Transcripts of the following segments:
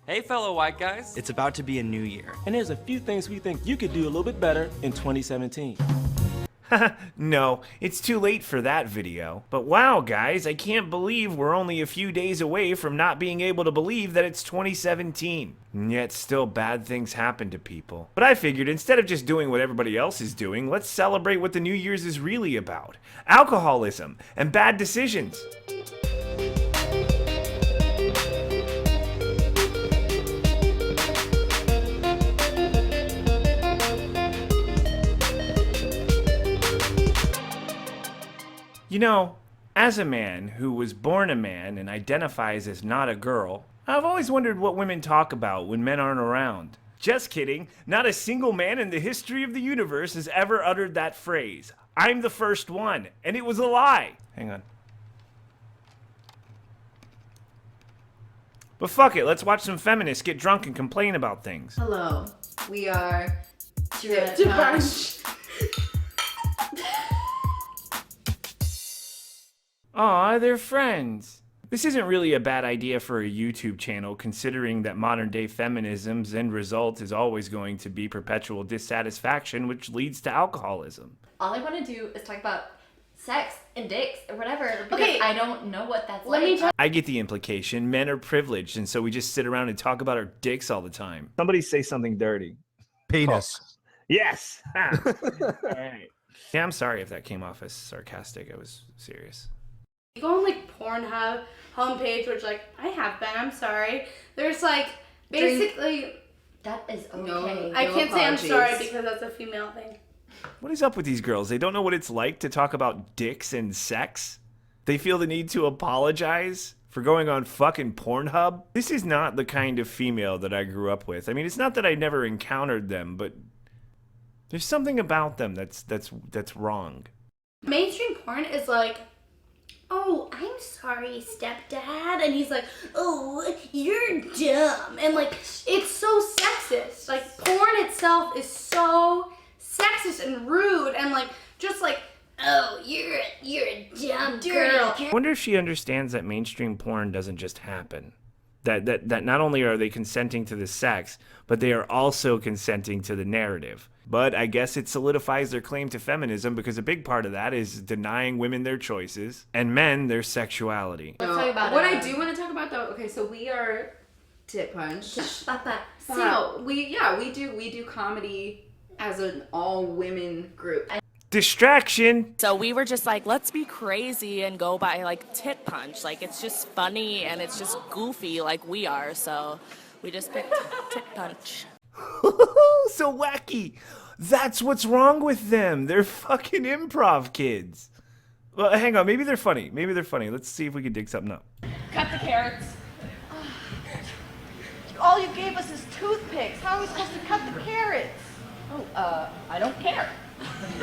Hey fellow white guys. It's about to be a new year. And there's a few things we think you could do a little bit better in 2017. No, it's too late for that video. But wow, guys, I can't believe we're only a few days away from not being able to believe that it's 2017. And yet still bad things happen to people. But I figured instead of just doing what everybody else is doing, let's celebrate what the New Year's is really about. Alcoholism and bad decisions. You know, as a man who was born a man and identifies as not a girl, I've always wondered what women talk about when men aren't around. Just kidding, not a single man in the history of the universe has ever uttered that phrase. I'm the first one, and it was a lie. Hang on. But fuck it, let's watch some feminists get drunk and complain about things. Hello, we are Tip Punch. Aw, they're friends. This isn't really a bad idea for a YouTube channel, considering that modern day feminism's end result is always going to be perpetual dissatisfaction, which leads to alcoholism. All I want to do is talk about sex and dicks or whatever, because Okay. I don't know what that's Let like. me tell I get the implication. Men are privileged, and so we just sit around and talk about our dicks all the time. Somebody say something dirty. Penis. Yes! Ha. All right. Yeah, I'm sorry if that came off as sarcastic. I was serious. You go on like Pornhub homepage, which like I have been. I'm sorry. There's like basically. That is okay. No, I can't say I'm sorry because that's a female thing. What is up with these girls? They don't know what it's like to talk about dicks and sex? They feel the need to apologize for going on fucking Pornhub? This is not the kind of female that I grew up with. I mean, it's not that I never encountered them, but there's something about them that's wrong. Mainstream porn is like, oh, I'm sorry, stepdad, and he's like, oh, you're dumb, and like it's so sexist. Like porn itself is so sexist and rude, and like just like, oh, you're a dumb girl. I wonder if she understands that mainstream porn doesn't just happen. That not only are they consenting to the sex, but they are also consenting to the narrative. But I guess it solidifies their claim to feminism because a big part of that is denying women their choices and men their sexuality. Let's talk about what it. I do want to talk about though, okay, so we are Tip Punch. Papa. So we do comedy as an all women group. Distraction! So we were just like, let's be crazy and go by like Tit Punch. Like it's just funny and it's just goofy like we are. So we just picked Tit Punch. So wacky. That's what's wrong with them. They're fucking improv kids. Well, hang on. Maybe they're funny. Let's see if we can dig something up. Cut the carrots. All you gave us is toothpicks. How are we supposed to cut the carrots? Oh, I don't care. Please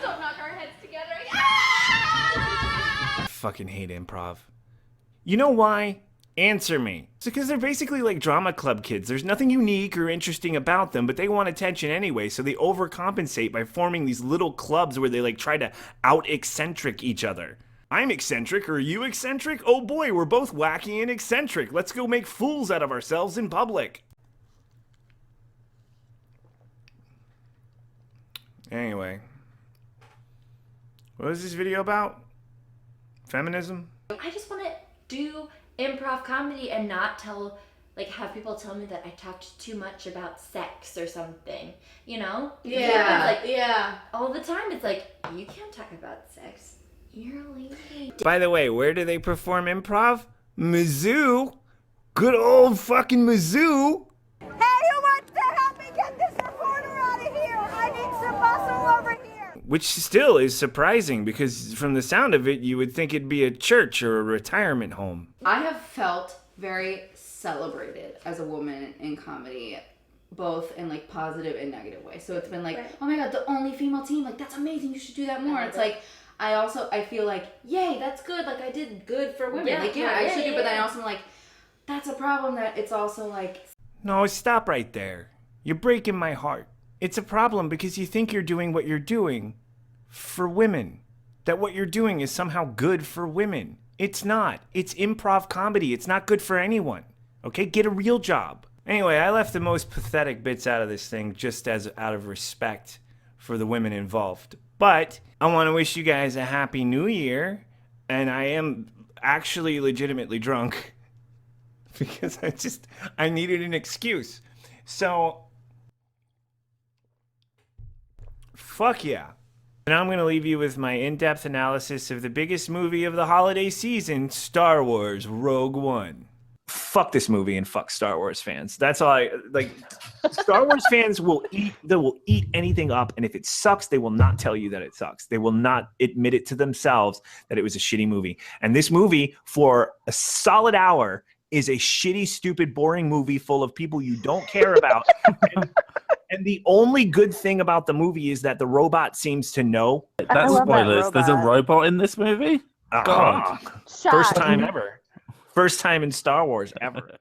don't knock our heads together. I fucking hate improv. You know why? Answer me. It's because they're basically like drama club kids. There's nothing unique or interesting about them, but they want attention anyway, so they overcompensate by forming these little clubs where they like try to out-eccentric each other. I'm eccentric, are you eccentric? Oh boy, we're both wacky and eccentric. Let's go make fools out of ourselves in public. Anyway. What was this video about? Feminism? I just want to do improv comedy and not have people tell me that I talked too much about sex or something, you know? Yeah. All the time it's like, you can't talk about sex. You're a lady. By the way, where do they perform improv? Mizzou. Good old fucking Mizzou. Hey, who wants to help me get this reporter out of here? I need some muscle over here. Which still is surprising because from the sound of it, you would think it'd be a church or a retirement home. I have felt very celebrated as a woman in comedy, both in like positive and negative ways. So it's been like, oh my god, the only female team, like that's amazing, you should do that more. It's like I feel like, yay, that's good, like I did good for women. I should do, but then I also am like, that's a problem that it's also like. No, stop right there. You're breaking my heart. It's a problem because you think you're doing what you're doing for women. That what you're doing is somehow good for women. It's not. It's improv comedy. It's not good for anyone. Okay, get a real job. Anyway, I left the most pathetic bits out of this thing just as out of respect for the women involved. But I want to wish you guys a happy new year, and I am actually legitimately drunk because I needed an excuse. So, fuck yeah. And I'm going to leave you with my in-depth analysis of the biggest movie of the holiday season, Star Wars Rogue One. Fuck this movie and fuck Star Wars fans. That's all I like. Star Wars fans will eat anything up, and if it sucks, they will not tell you that it sucks. They will not admit it to themselves that it was a shitty movie. And this movie, for a solid hour, is a shitty, stupid, boring movie full of people you don't care about. And the only good thing about the movie is that the robot seems to know. That's spoilers. There's a robot in this movie? God. First time ever. First time in Star Wars ever.